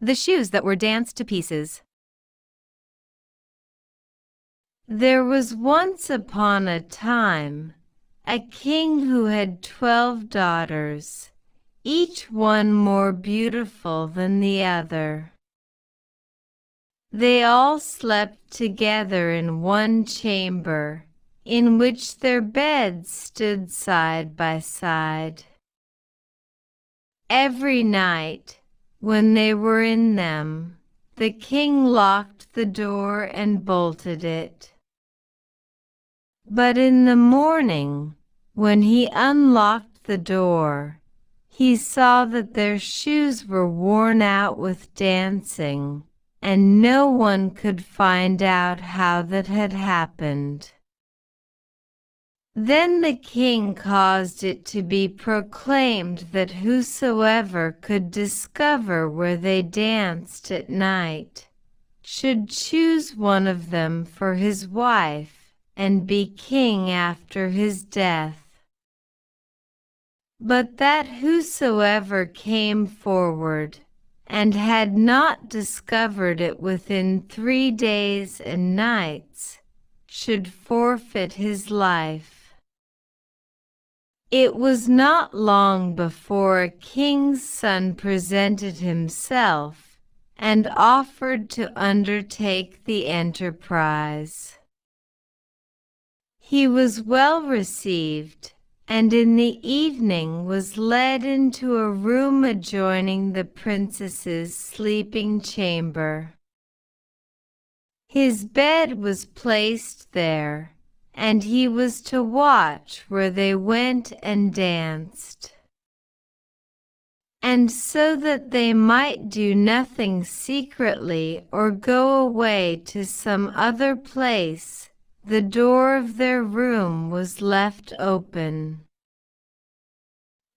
The shoes that were danced to pieces. There was once upon a time a king who had 12 daughters, each one more beautiful than the other. They all slept together in one chamber, in which their beds stood side by side. Every night, when they were in them, the king locked the door and bolted it. But in the morning, when he unlocked the door, he saw that their shoes were worn out with dancing, and no one could find out how that had happened. Then the king caused it to be proclaimed that whosoever could discover where they danced at night should choose one of them for his wife and be king after his death. But that whosoever came forward and had not discovered it within 3 days and nights should forfeit his life. It was not long before a king's son presented himself and offered to undertake the enterprise. He was well received, and in the evening was led into a room adjoining the princess's sleeping chamber. His bed was placed there, and he was to watch where they went and danced. And so that they might do nothing secretly or go away to some other place, the door of their room was left open.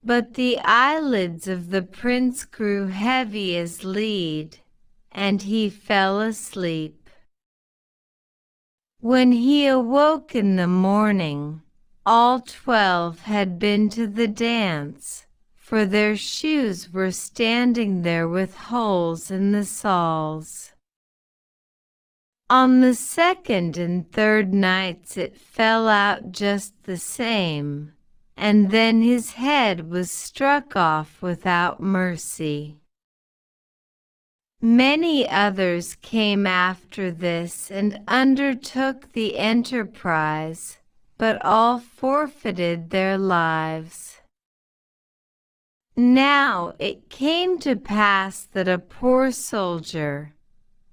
But the eyelids of the prince grew heavy as lead, and he fell asleep. When he awoke in the morning, all 12 had been to the dance, for their shoes were standing there with holes in the soles. On the second and third nights it fell out just the same, and then his head was struck off without mercy. Many others came after this and undertook the enterprise, but all forfeited their lives. Now it came to pass that a poor soldier,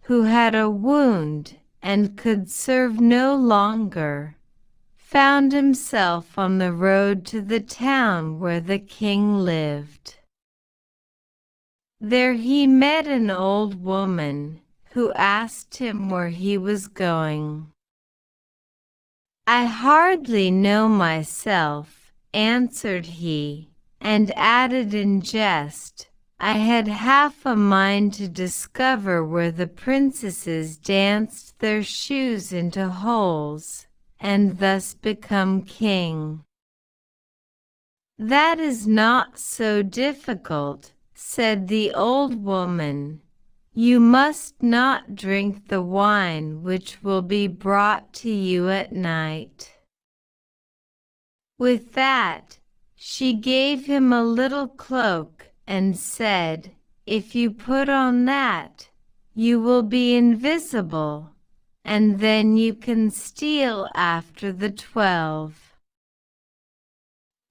who had a wound and could serve no longer, found himself on the road to the town where the king lived. There he met an old woman, who asked him where he was going. "I hardly know myself," answered he, and added in jest, "I had half a mind to discover where the princesses danced their shoes into holes, and thus become king." "That is not so difficult," said the old woman. "You must not drink the wine which will be brought to you at night." With that, she gave him a little cloak and said, "If you put on that, you will be invisible, and then you can steal after the 12.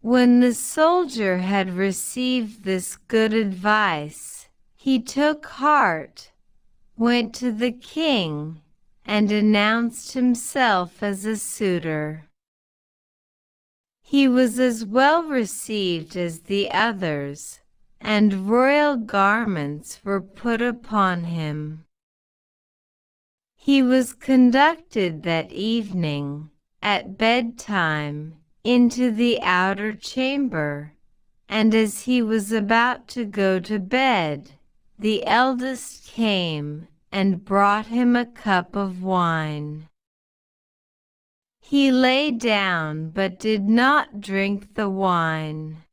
When the soldier had received this good advice, he took heart, went to the king, and announced himself as a suitor. He was as well received as the others, and royal garments were put upon him. He was conducted that evening, at bedtime, into the outer chamber, and as he was about to go to bed, the eldest came and brought him a cup of wine. He lay down but did not drink the wine.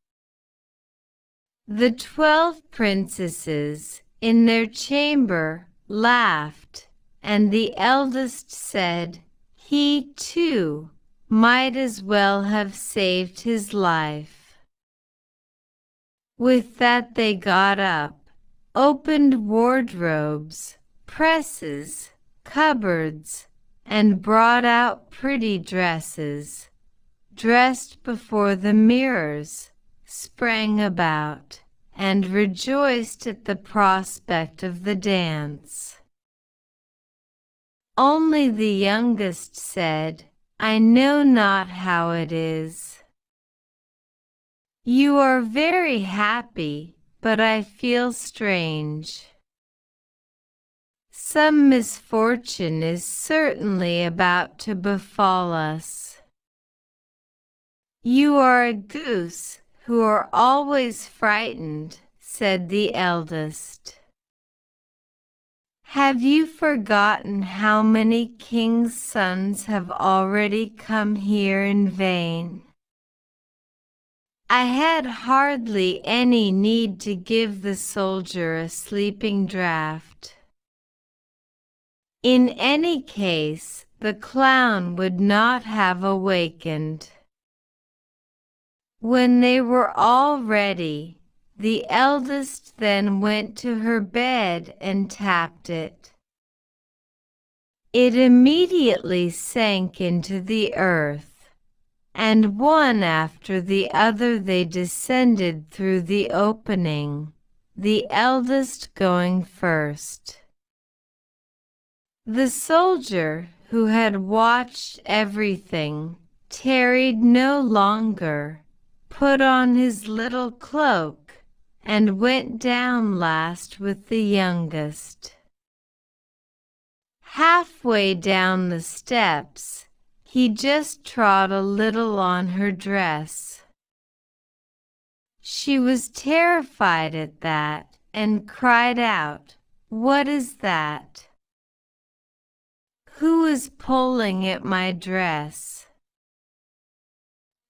The 12 princesses, in their chamber laughed, and the eldest said, he too might as well have saved his life. With that they got up, opened wardrobes, presses, cupboards, and brought out pretty dresses, dressed before the mirrors, sprang about, and rejoiced at the prospect of the dance. Only the youngest said, I know not how it is. You are very happy, but I feel strange. Some misfortune is certainly about to befall us. You are a goose who are always frightened, said the eldest. Have you forgotten how many kings' sons have already come here in vain? I had hardly any need to give the soldier a sleeping draught. In any case, the clown would not have awakened. When they were all ready, the eldest then went to her bed and tapped it. It immediately sank into the earth, and one after the other they descended through the opening, the eldest going first. The soldier, who had watched everything, tarried no longer, put on his little cloak, and went down last with the youngest. Halfway down the steps, he just trod a little on her dress. She was terrified at that, and cried out, What is that? Who is pulling at my dress?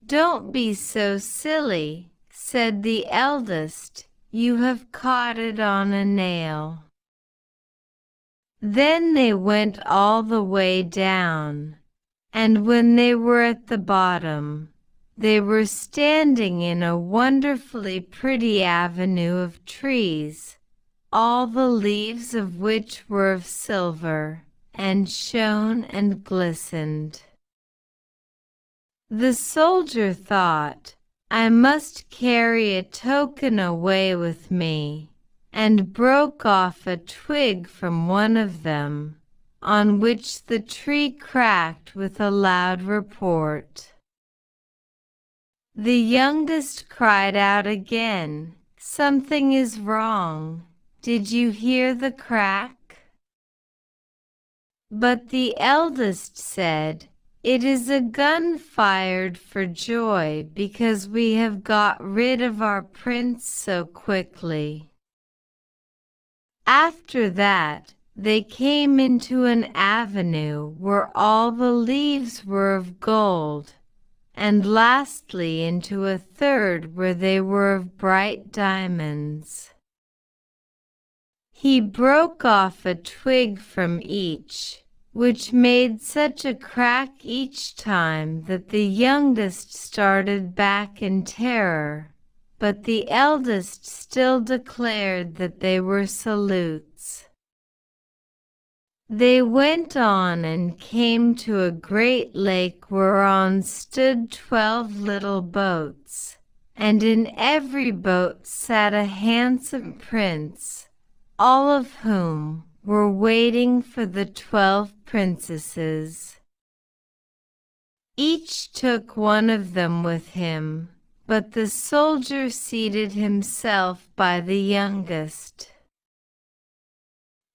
Don't be so silly, said the eldest, you have caught it on a nail. Then they went all the way down, and when they were at the bottom, they were standing in a wonderfully pretty avenue of trees, all the leaves of which were of silver, and shone and glistened. The soldier thought, I must carry a token away with me, and broke off a twig from one of them, on which the tree cracked with a loud report. The youngest cried out again, Something is wrong. Did you hear the crack? But the eldest said, It is a gun fired for joy because we have got rid of our prince so quickly. After that, they came into an avenue where all the leaves were of gold, and lastly into a third where they were of bright diamonds. He broke off a twig from each, which made such a crack each time that the youngest started back in terror, but the eldest still declared that they were salutes. They went on and came to a great lake whereon stood 12 little boats, and in every boat sat a handsome prince, all of whom were waiting for the 12 princesses. Each took one of them with him, but the soldier seated himself by the youngest.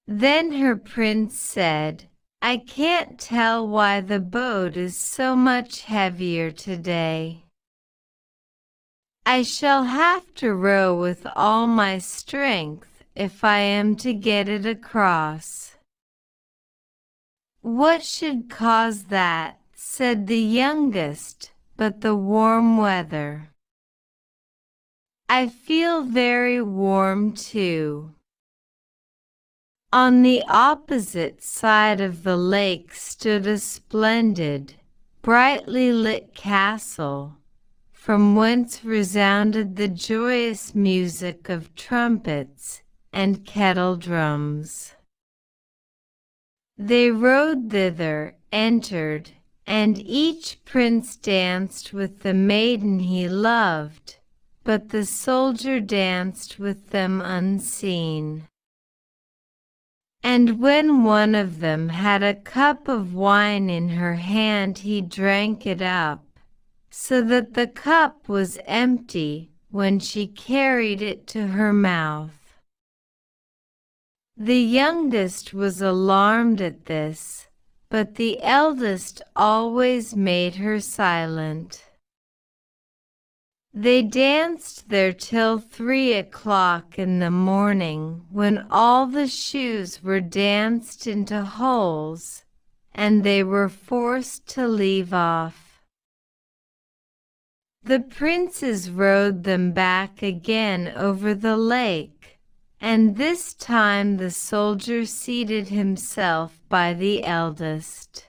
Then her prince said, I can't tell why the boat is so much heavier today. I shall have to row with all my strength if I am to get it across. What should cause that, said the youngest, but the warm weather? I feel very warm too. On the opposite side of the lake stood a splendid, brightly lit castle, from whence resounded the joyous music of trumpets and kettle drums. They rode thither, entered, and each prince danced with the maiden he loved, but the soldier danced with them unseen. And when one of them had a cup of wine in her hand, he drank it up, so that the cup was empty when she carried it to her mouth. The youngest was alarmed at this, but the eldest always made her silent. They danced there till 3 o'clock in the morning, when all the shoes were danced into holes, and they were forced to leave off. The princes rowed them back again over the lake, and this time the soldier seated himself by the eldest.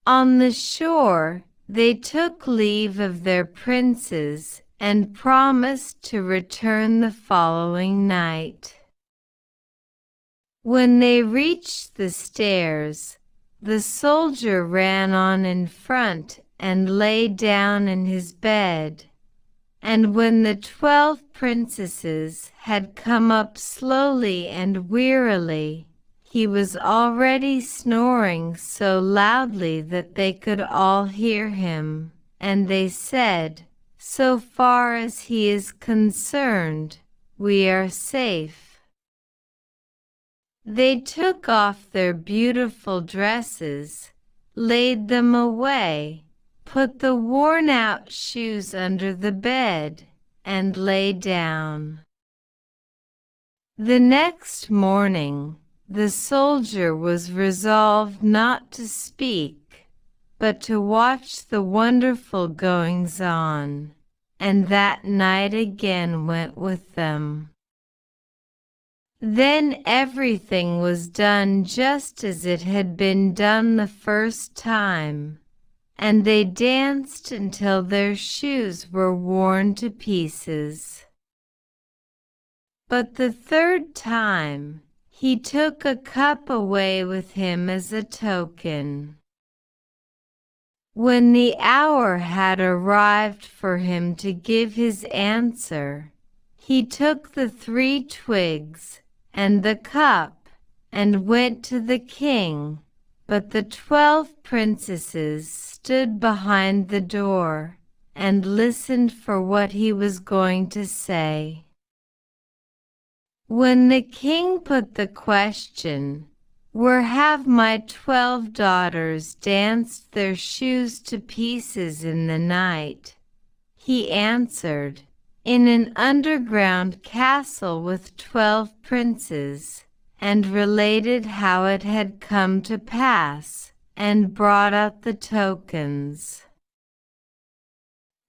On the shore, they took leave of their princes and promised to return the following night. When they reached the stairs, the soldier ran on in front and lay down in his bed, and when the 12 princesses had come up slowly and wearily, he was already snoring so loudly that they could all hear him, and they said, "So far as he is concerned, we are safe." They took off their beautiful dresses, laid them away, put the worn-out shoes under the bed, and lay down. The next morning, the soldier was resolved not to speak, but to watch the wonderful goings-on, and that night again went with them. Then everything was done just as it had been done the first time, and they danced until their shoes were worn to pieces. But the third time, he took a cup away with him as a token. When the hour had arrived for him to give his answer, he took the 3 twigs and the cup and went to the king, but the 12 princesses stood behind the door and listened for what he was going to say. When the king put the question, "Where have my 12 daughters danced their shoes to pieces in the night?" he answered, "In an underground castle with 12 princes," and related how it had come to pass, and brought out the tokens.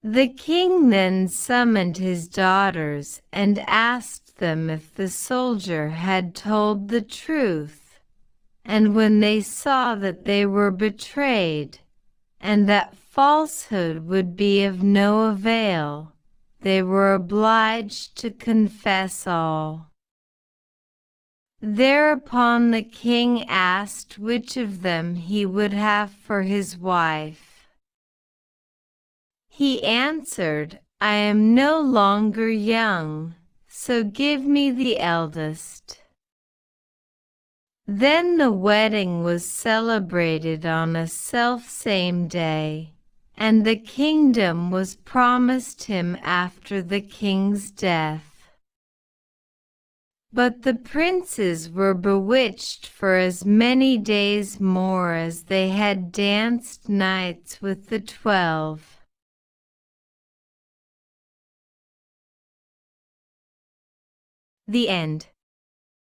The king then summoned his daughters and asked them if the soldier had told the truth, and when they saw that they were betrayed, and that falsehood would be of no avail, they were obliged to confess all. Thereupon the king asked which of them he would have for his wife. He answered, "I am no longer young, so give me the eldest." Then the wedding was celebrated on a self-same day, and the kingdom was promised him after the king's death. But the princes were bewitched for as many days more as they had danced nights with the 12. The end.